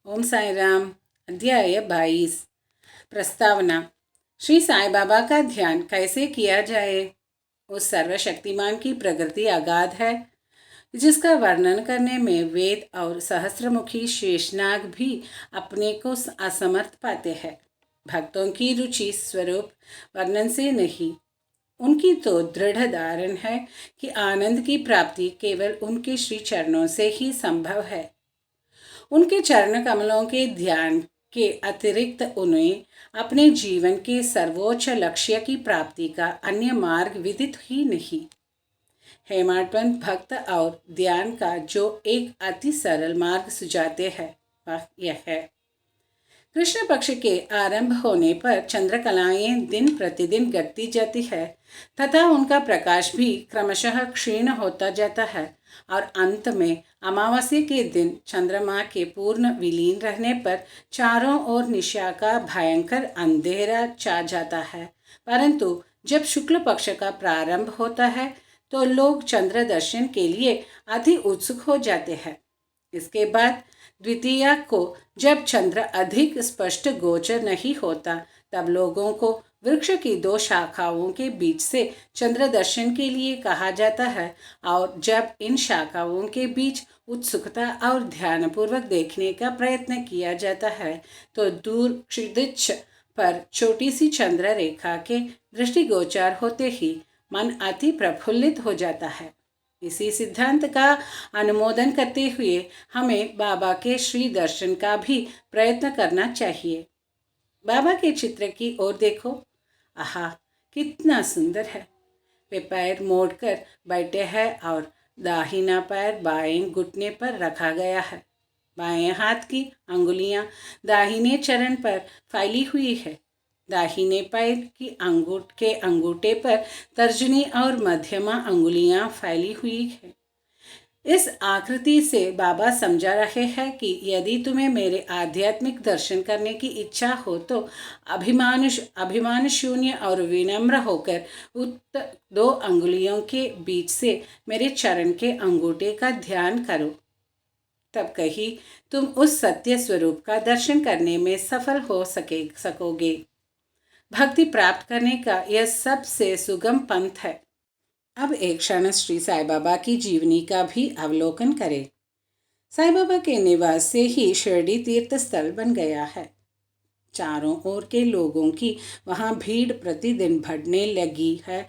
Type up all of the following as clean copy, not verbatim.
ओम साई राम। अध्याय 22। प्रस्तावना। श्री साई बाबा का ध्यान कैसे किया जाए। उस सर्वशक्तिमान की प्रकृति अगाध है जिसका वर्णन करने में वेद और सहस्त्रमुखी शेषनाग भी अपने को असमर्थ पाते हैं। भक्तों की रुचि स्वरूप वर्णन से नहीं, उनकी तो दृढ़ धारण है कि आनंद की प्राप्ति केवल उनके श्री चरणों से ही संभव है। उनके चरण कमलों के ध्यान के अतिरिक्त उन्हें अपने जीवन के सर्वोच्च लक्ष्य की प्राप्ति का अन्य मार्ग विदित ही नहीं। हेमाडपंत भक्त और ध्यान का जो एक अति सरल मार्ग सुझाते हैं वह यह है। कृष्ण पक्ष के आरंभ होने पर चंद्रकलाएं दिन प्रतिदिन घटती जाती है तथा उनका प्रकाश भी क्रमशः क्षीण होता जाता है और अंत में अमावस्या के दिन चंद्रमा के पूर्ण विलीन रहने पर चारों ओर निशा का भयंकर अंधेरा छा जाता है। परंतु जब शुक्ल पक्ष का प्रारंभ होता है तो लोग चंद्र दर्शन के लिए अति उत्सुक हो जाते हैं। इसके बाद द्वितीया को जब चंद्र अधिक स्पष्ट गोचर नहीं होता तब लोगों को वृक्ष की दो शाखाओं के बीच से चंद्र दर्शन के लिए कहा जाता है और जब इन शाखाओं के बीच उत्सुकता और ध्यानपूर्वक देखने का प्रयत्न किया जाता है तो दूर क्षितिज पर छोटी सी चंद्र रेखा के दृष्टिगोचर होते ही मन अति प्रफुल्लित हो जाता है। इसी सिद्धांत का अनुमोदन करते हुए हमें बाबा के श्री दर्शन का भी प्रयत्न करना चाहिए। बाबा के चित्र की ओर देखो। आहा, कितना सुंदर है। वे पैर मोड़कर बैठे हैं और दाहिना पैर बाएं घुटने पर रखा गया है। बाएं हाथ की अंगुलियां दाहिने चरण पर फैली हुई है। दाहिने पैर की अंगूठे पर तर्जनी और मध्यमा अंगुलियां फैली हुई है। इस आकृति से बाबा समझा रहे हैं कि यदि तुम्हें मेरे आध्यात्मिक दर्शन करने की इच्छा हो तो अभिमान शून्य और विनम्र होकर उक्त दो अंगुलियों के बीच से मेरे चरण के अंगूठे का ध्यान करो। तब कहीं तुम उस सत्य स्वरूप का दर्शन करने में सफल हो सकोगे। भक्ति प्राप्त करने का यह सबसे सुगम पंथ है। अब एक क्षण श्री साई बाबा की जीवनी का भी अवलोकन करें। साई बाबा के निवास से ही शिरडी तीर्थ स्थल बन गया है। चारों ओर के लोगों की वहाँ भीड़ प्रतिदिन बढ़ने लगी है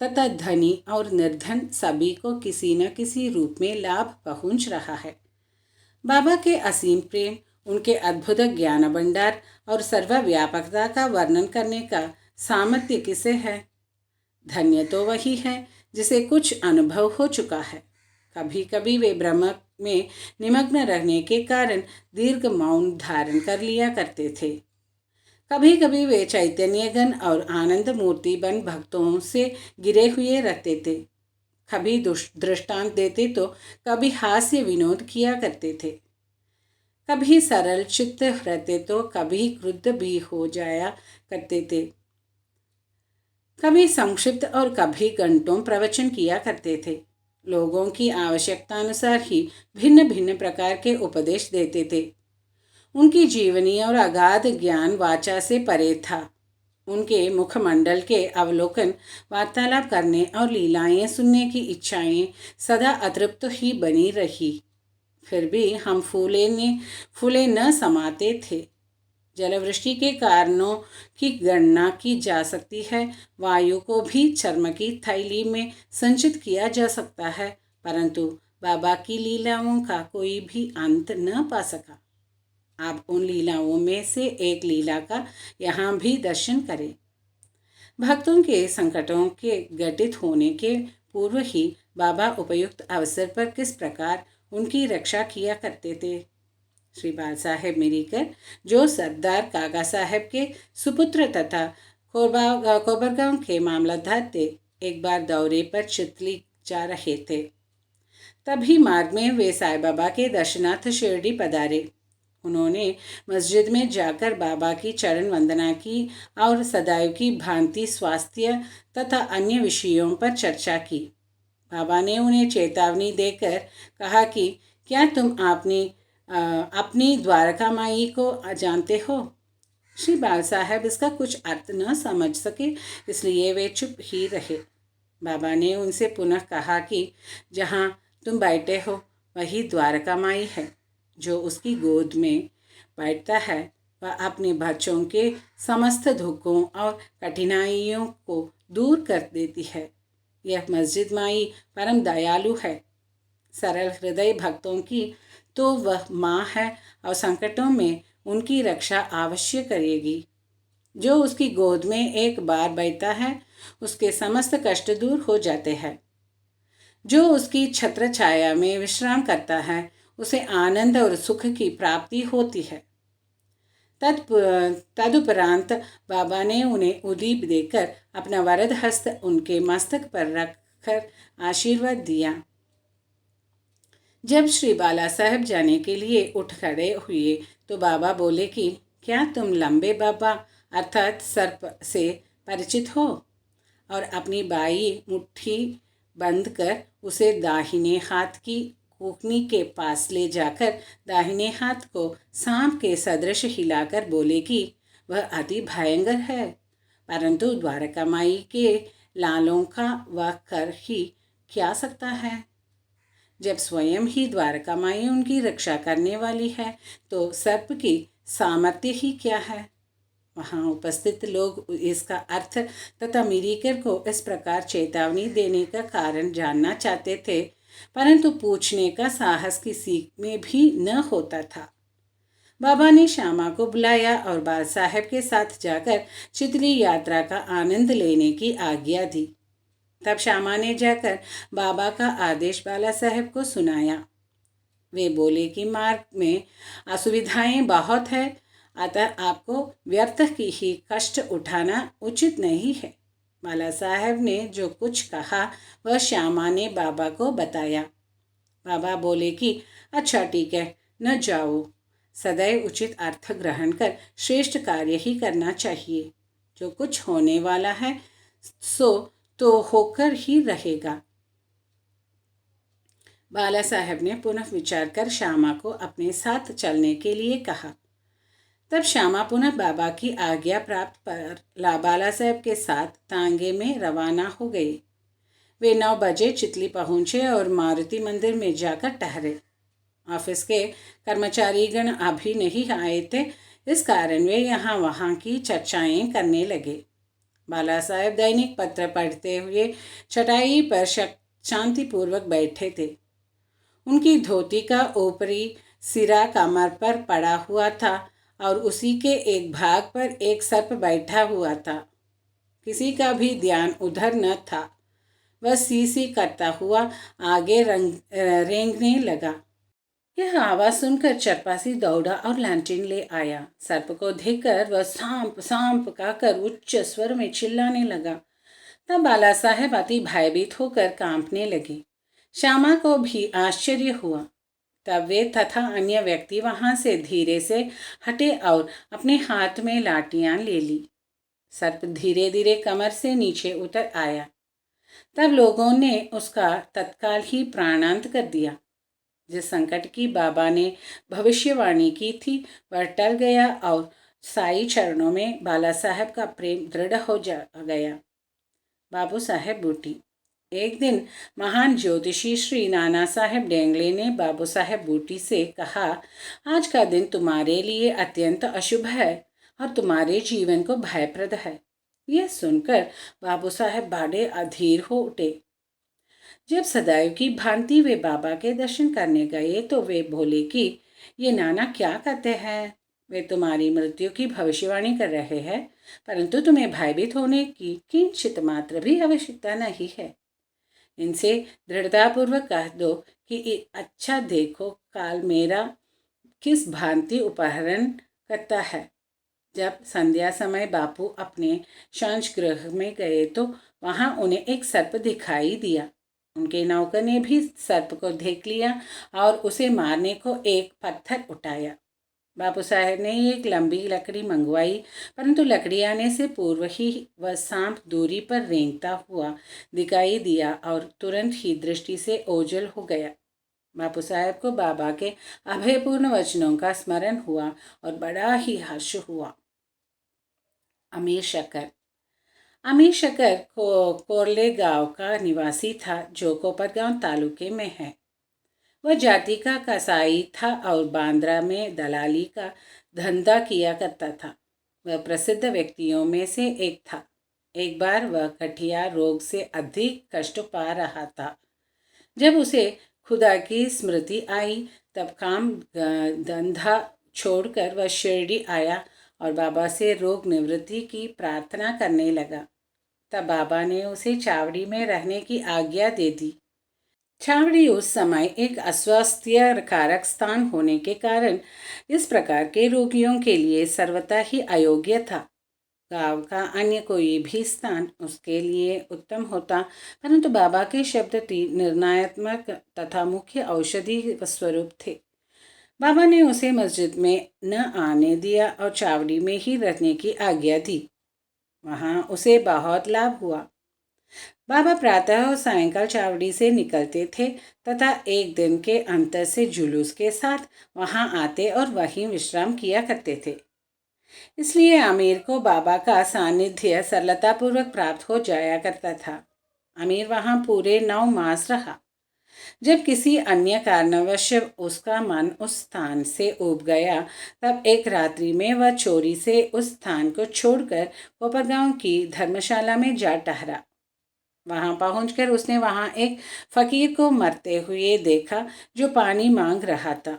तथा धनी और निर्धन सभी को किसी न किसी रूप में लाभ पहुँच रहा है। बाबा के असीम प्रेम, उनके अद्भुत ज्ञान भंडार और सर्वव्यापकता का वर्णन करने का सामर्थ्य किसे है। धन्य तो वही है जिसे कुछ अनुभव हो चुका है। कभी कभी वे ब्रह्म में निमग्न रहने के कारण दीर्घ मौन धारण कर लिया करते थे। कभी कभी वे चैतन्यगण और आनंद मूर्ति बन भक्तों से गिरे हुए रहते थे। कभी दृष्टांत देते तो कभी हास्य विनोद किया करते थे। कभी सरल चित्त रहते तो कभी क्रुद्ध भी हो जाया करते थे। कभी संक्षिप्त और कभी घंटों प्रवचन किया करते थे। लोगों की आवश्यकता अनुसार ही भिन्न भिन्न प्रकार के उपदेश देते थे। उनकी जीवनी और अगाध ज्ञान वाचा से परे था। उनके मुखमंडल के अवलोकन, वार्तालाप करने और लीलाएं सुनने की इच्छाएं सदा अतृप्त ही बनी रही। फिर भी हम फूले न समाते थे। जलवृष्टि के कारणों की गणना की जा सकती है। वायु को भी चर्म की थैली में संचित किया जा सकता है, परंतु बाबा की लीलाओं का कोई भी अंत न पा सका। आप उन लीलाओं में से एक लीला का यहाँ भी दर्शन करें। भक्तों के संकटों के घटित होने के पूर्व ही बाबा उपयुक्त अवसर पर किस प्रकार उनकी रक्षा किया करते थे। श्री बाल साहेब मिरीकर, जो सरदार काका साहेब के सुपुत्र तथा कोबरगांव के मामलतदार थे, एक बार दौरे पर चितली जा रहे थे। तभी मार्ग में वे साई बाबा के दर्शनार्थ शिरडी पधारे। उन्होंने मस्जिद में जाकर बाबा की चरण वंदना की और सदैव की भांति स्वास्थ्य तथा अन्य विषयों पर चर्चा की। बाबा ने उन्हें चेतावनी देकर कहा कि क्या तुम अपनी अपनी द्वारका माई को जानते हो? श्री बाल साहब इसका कुछ अर्थ न समझ सके, इसलिए वे चुप ही रहे। बाबा ने उनसे पुनः कहा कि जहाँ तुम बैठे हो वही द्वारका माई है। जो उसकी गोद में बैठता है वह अपने बच्चों के समस्त दुखों और कठिनाइयों को दूर कर देती है। यह मस्जिद माई परम दयालु है। सरल हृदय भक्तों की तो वह माँ है और संकटों में उनकी रक्षा अवश्य करेगी। जो उसकी गोद में एक बार बैठता है उसके समस्त कष्ट दूर हो जाते हैं। जो उसकी छत्र छाया में विश्राम करता है उसे आनंद और सुख की प्राप्ति होती है। तदुपरांत बाबा ने उन्हें उदीप देकर अपना वरद हस्त उनके मस्तक पर रखकर आशीर्वाद दिया। जब श्री बाला साहब जाने के लिए उठ खड़े हुए तो बाबा बोले कि क्या तुम लंबे बाबा अर्थात सर्प से परिचित हो? और अपनी बाई मुट्ठी बंद कर उसे दाहिने हाथ की कोकनी के पास ले जाकर दाहिने हाथ को सांप के सदृश हिलाकर बोले कि वह अति भयंकर है, परंतु द्वारका माई के लालों का वह कर ही क्या सकता है। जब स्वयं ही द्वारका माई उनकी रक्षा करने वाली है तो सर्प की सामर्थ्य ही क्या है। वहाँ उपस्थित लोग इसका अर्थ तथा मिरीकर को इस प्रकार चेतावनी देने का कारण जानना चाहते थे, परंतु पूछने का साहस किसी में भी न होता था। बाबा ने श्यामा को बुलाया और बाल साहब के साथ जाकर चितली यात्रा का आनंद लेने की आज्ञा दी। तब श्यामा ने जाकर बाबा का आदेश बाला साहब को सुनाया। वे बोले कि मार्ग में असुविधाएं बहुत है, अतः आपको व्यर्थ की ही कष्ट उठाना उचित नहीं है। बाला साहब ने जो कुछ कहा वह श्यामा ने बाबा को बताया। बाबा बोले कि अच्छा ठीक है, न जाओ। सदैव उचित अर्थ ग्रहण कर श्रेष्ठ कार्य ही करना चाहिए। जो कुछ होने वाला है सो तो होकर ही रहेगा। बाला साहब ने पुनः विचार कर श्यामा को अपने साथ चलने के लिए कहा। तब श्यामा पुनः बाबा की आज्ञा प्राप्त पर बाला साहब के साथ तांगे में रवाना हो गए। वे 9 बजे चितली पहुँचे और मारुति मंदिर में जाकर ठहरे। ऑफिस के कर्मचारीगण अभी नहीं आए थे, इस कारण वे यहाँ वहाँ की चर्चाएं करने लगे। बाला साहब दैनिक पत्र पढ़ते हुए चटाई पर शांतिपूर्वक बैठे थे। उनकी धोती का ऊपरी सिरा कमर पर पड़ा हुआ था और उसी के एक भाग पर एक सर्प बैठा हुआ था। किसी का भी ध्यान उधर न था। वह सी करता हुआ आगे रेंगने लगा। यह आवाज़ सुनकर चरपासी दौड़ा और लैंटर्न ले आया। सर्प को देखकर वह सांप सांप कहकर उच्च स्वर में चिल्लाने लगा। तब बाला साहब अति भयभीत होकर कांपने लगे। श्यामा को भी आश्चर्य हुआ। तब वे तथा अन्य व्यक्ति वहाँ से धीरे से हटे और अपने हाथ में लाठियाँ ले ली। सर्प धीरे धीरे कमर से नीचे उतर आया। तब लोगों ने उसका तत्काल ही प्राणांत कर दिया। जिस संकट की बाबा ने भविष्यवाणी की थी वह टल गया और साई चरणों में बाला साहब का प्रेम दृढ़ हो गया। बाबू साहेब बूटी। एक दिन महान ज्योतिषी श्री नाना साहेब डेंगले ने बाबू साहेब बूटी से कहा, आज का दिन तुम्हारे लिए अत्यंत अशुभ है और तुम्हारे जीवन को भयप्रद है। यह सुनकर बाबू साहेब बड़े अधीर हो उठे। जब सदैव की भांति वे बाबा के दर्शन करने गए तो वे बोले कि ये नाना क्या कहते हैं। वे तुम्हारी मृत्यु की भविष्यवाणी कर रहे हैं, परंतु तुम्हें भयभीत होने की किंचित मात्र भी आवश्यकता नहीं है। इनसे दृढ़तापूर्वक कह दो कि अच्छा देखो काल मेरा किस भांति उपहरण करता है। जब संध्या समय बापू अपने शांच गृह में गए तो वहाँ उन्हें एक सर्प दिखाई दिया। उनके नौकर ने भी सर्प को देख लिया और उसे मारने को एक पत्थर उठाया। बापू साहब ने एक लंबी लकड़ी मंगवाई, परंतु लकड़ी आने से पूर्व ही वह सांप दूरी पर रेंगता हुआ दिखाई दिया और तुरंत ही दृष्टि से ओझल हो गया। बापू साहब को बाबा के अभयपूर्ण वचनों का स्मरण हुआ और बड़ा ही हर्ष हुआ। अमीर शक्कर। अमीर शक्कर कोरले गांव का निवासी था, जो कोपरगांव तालुके में है। वह जाति का कसाई था और बांद्रा में दलाली का धंधा किया करता था। वह प्रसिद्ध व्यक्तियों में से एक था। एक बार वह गठिया रोग से अधिक कष्ट पा रहा था। जब उसे खुदा की स्मृति आई, तब काम धंधा छोड़कर वह शिरडी आया और बाबा से रोग निवृत्ति की प्रार्थना करने लगा। तब बाबा ने उसे चावड़ी में रहने की आज्ञा दे दी। छावड़ी उस समय एक अस्वास्थ्य कारक स्थान होने के कारण इस प्रकार के रोगियों के लिए सर्वथा ही अयोग्य था। गांव का अन्य कोई भी स्थान उसके लिए उत्तम होता, परंतु बाबा के शब्द निर्णयात्मक तथा मुख्य औषधि स्वरूप थे। बाबा ने उसे मस्जिद में न आने दिया और चावड़ी में ही रहने की आज्ञा दी। वहाँ उसे बहुत लाभ हुआ। बाबा प्रातः और सायंकाल चावड़ी से निकलते थे तथा एक दिन के अंतर से जुलूस के साथ वहां आते और वहीं विश्राम किया करते थे। इसलिए अमीर को बाबा का सानिध्य सरलतापूर्वक प्राप्त हो जाया करता था। अमीर वहां पूरे 9 मास रहा। जब किसी अन्य कारणवश उसका मन उस स्थान से ऊब गया, तब एक रात्रि में वह चोरी से उस स्थान को छोड़कर कोपरगांव की धर्मशाला में जा ठहरा। वहां पहुंचकर उसने वहां एक फकीर को मरते हुए देखा, जो पानी मांग रहा था।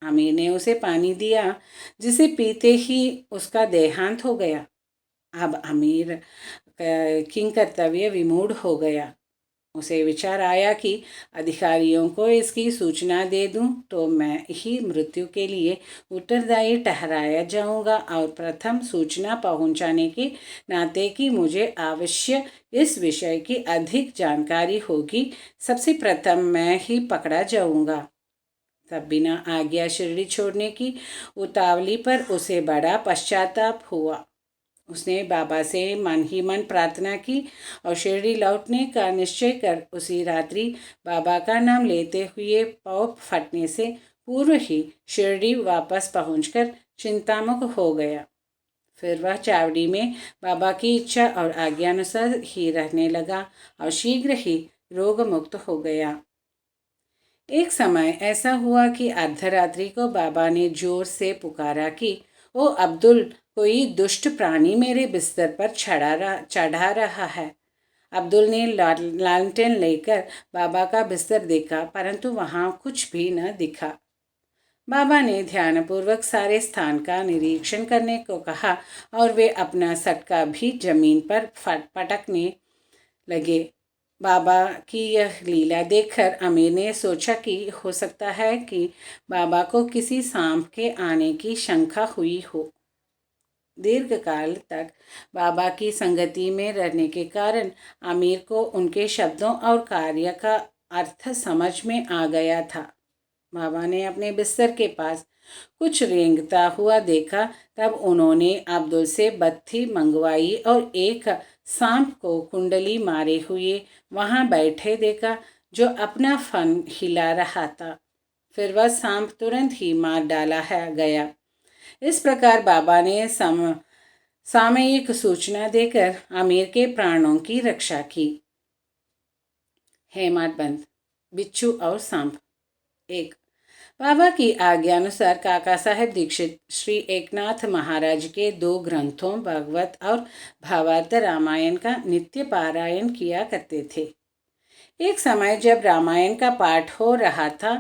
अमीर ने उसे पानी दिया, जिसे पीते ही उसका देहांत हो गया। अब अमीर किंकर्तव्य विमूढ़ हो गया। उसे विचार आया कि अधिकारियों को इसकी सूचना दे दूं तो मैं ही मृत्यु के लिए उत्तरदायी ठहराया जाऊंगा और प्रथम सूचना पहुंचाने के नाते कि मुझे अवश्य इस विषय की अधिक जानकारी होगी, सबसे प्रथम मैं ही पकड़ा जाऊंगा। तब बिना आज्ञा शिरडी छोड़ने की उतावली पर उसे बड़ा पश्चाताप हुआ। उसने बाबा से मन ही मन प्रार्थना की और शिरडी लौटने का निश्चय कर उसी रात्रि बाबा का नाम लेते हुए पाँव फटने से पूर्व ही शिरडी वापस पहुंचकर चिंतामुक्त हो गया। फिर वह चावड़ी में बाबा की इच्छा और आज्ञानुसार ही रहने लगा और शीघ्र ही रोग मुक्त हो गया। एक समय ऐसा हुआ कि अर्धरात्रि को बाबा ने जोर से पुकारा कि ओ अब्दुल, कोई दुष्ट प्राणी मेरे बिस्तर पर चढ़ा रहा है। अब्दुल ने लालटेन लेकर बाबा का बिस्तर देखा, परंतु वहां कुछ भी न दिखा। बाबा ने ध्यानपूर्वक सारे स्थान का निरीक्षण करने को कहा और वे अपना सटका भी जमीन पर पटकने लगे। बाबा की यह लीला देखकर अमीर ने सोचा कि हो सकता है कि बाबा को किसी सांप के आने की शंका हुई हो। दीर्घकाल तक बाबा की संगति में रहने के कारण अमीर को उनके शब्दों और कार्य का अर्थ समझ में आ गया था। बाबा ने अपने बिस्तर के पास कुछ रेंगता हुआ देखा, तब उन्होंने अब्दुल से बत्ती मंगवाई और एक सांप को कुंडली मारे हुए वहां बैठे देखा, जो अपना फन हिला रहा था। फिर वह सांप तुरंत ही मार डाला है गया। इस प्रकार बाबा ने सामयिक सूचना देकर अमीर के प्राणों की रक्षा की। हेमाडपंत, बिच्छू और सांप। एक, बाबा की आज्ञानुसार काका साहेब दीक्षित श्री एकनाथ महाराज के 2 ग्रंथों भागवत और भावार्थ रामायण का नित्य पारायण किया करते थे। एक समय जब रामायण का पाठ हो रहा था,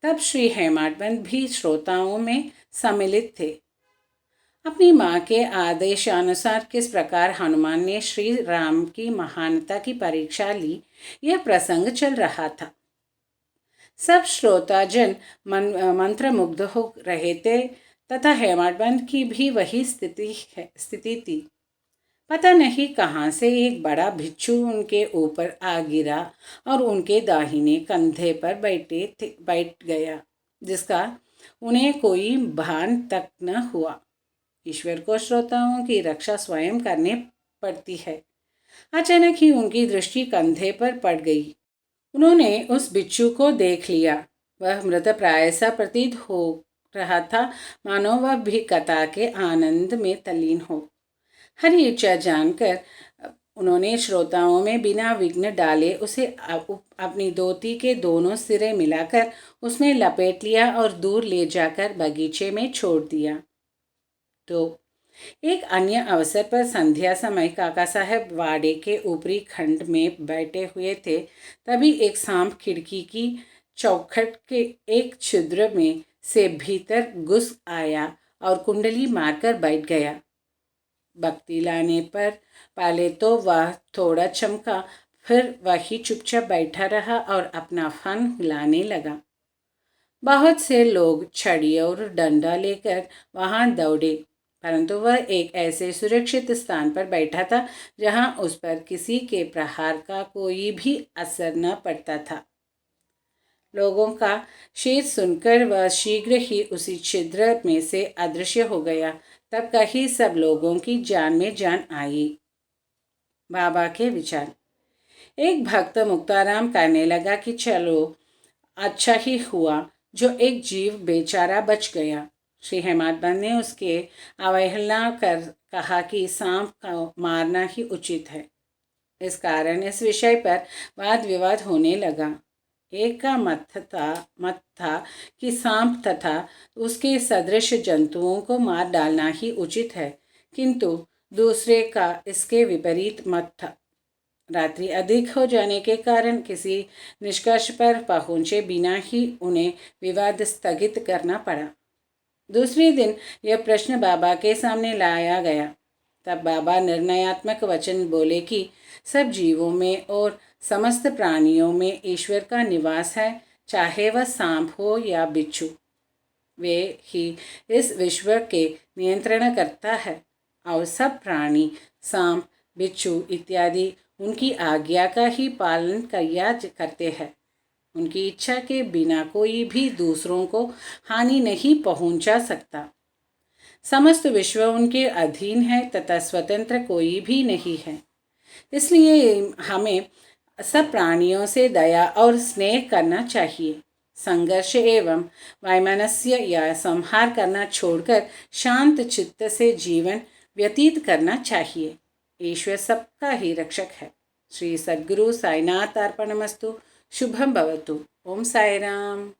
तब श्री हेमाडपंत भी श्रोताओं में सम्मिलित थे। अपनी माँ के आदेशानुसार किस प्रकार हनुमान ने श्री राम की महानता की परीक्षा ली, यह प्रसंग चल रहा था। सब श्रोताजन मंत्रमुग्ध हो रहे थे तथा हेमाडपंत की भी वही स्थिति थी। पता नहीं कहाँ से एक बड़ा बिच्छू उनके ऊपर आ गिरा और उनके दाहिने कंधे पर बैठ गया, जिसका उन्हें कोई भान तक न हुआ। ईश्वर को श्रोताओं की रक्षा स्वयं करनी पड़ती है। अचानक ही उनकी दृष्टि कंधे पर पड़ गई। उन्होंने उस बिच्छू को देख लिया। वह मृत प्राय सा प्रतीत हो रहा था, मानो वह भी कथा के आनंद में तल्लीन हो। हरी इच्छा जानकर उन्होंने श्रोताओं में बिना विघ्न डाले उसे अपनी धोती के दोनों सिरे मिलाकर उसमें लपेट लिया और दूर ले जाकर बगीचे में छोड़ दिया। तो एक अन्य अवसर पर संध्या समय काका साहब वाड़े के ऊपरी खंड में बैठे हुए थे। तभी एक सांप खिड़की की चौखट के एक छिद्र में से भीतर घुस आया और कुंडली मारकर बैठ गया। बत्ती लाने पर पहले तो वह थोड़ा चमका, फिर वही चुपचाप बैठा रहा और अपना फन हिलाने लगा। बहुत से लोग छड़ी और डंडा लेकर वहां दौड़े, परंतु वह एक ऐसे सुरक्षित स्थान पर बैठा था जहां उस पर किसी के प्रहार का कोई भी असर न पड़ता था। लोगों का शेर सुनकर वह शीघ्र ही उसी छिद्र में से अदृश्य हो गया। तब कहीं सब लोगों की जान में जान आई। बाबा के विचार। एक भक्त मुक्ताराम कहने लगा कि चलो अच्छा ही हुआ जो एक जीव बेचारा बच गया। श्री हेमाडपंत ने उसके अवहेलना कर कहा कि सांप को मारना ही उचित है। इस कारण इस विषय पर वाद विवाद होने लगा। एक का मत था कि सांप तथा उसके सदृश जंतुओं को मार डालना ही उचित है, किंतु दूसरे का इसके विपरीत मत था। रात्रि अधिक हो जाने के कारण किसी निष्कर्ष पर पहुंचे बिना ही उन्हें विवाद स्थगित करना पड़ा। दूसरे दिन यह प्रश्न बाबा के सामने लाया गया। तब बाबा निर्णयात्मक वचन बोले कि सब जीवों में और समस्त प्राणियों में ईश्वर का निवास है, चाहे वह सांप हो या बिच्छू। वे ही इस विश्व के नियंत्रण करता है और सब प्राणी सांप, बिच्छू इत्यादि उनकी आज्ञा का ही पालन किया करते हैं। उनकी इच्छा के बिना कोई भी दूसरों को हानि नहीं पहुंचा सकता। समस्त विश्व उनके अधीन है तथा स्वतंत्र कोई भी नहीं है। इसलिए हमें सब प्राणियों से दया और स्नेह करना चाहिए। संघर्ष एवं वैमनस्य या संहार करना छोड़कर शांत चित्त से जीवन व्यतीत करना चाहिए। ईश्वर सबका ही रक्षक है। श्री सद्गुरु साईनाथ अर्पणमस्तु। शुभम भवतु। ओम साई राम।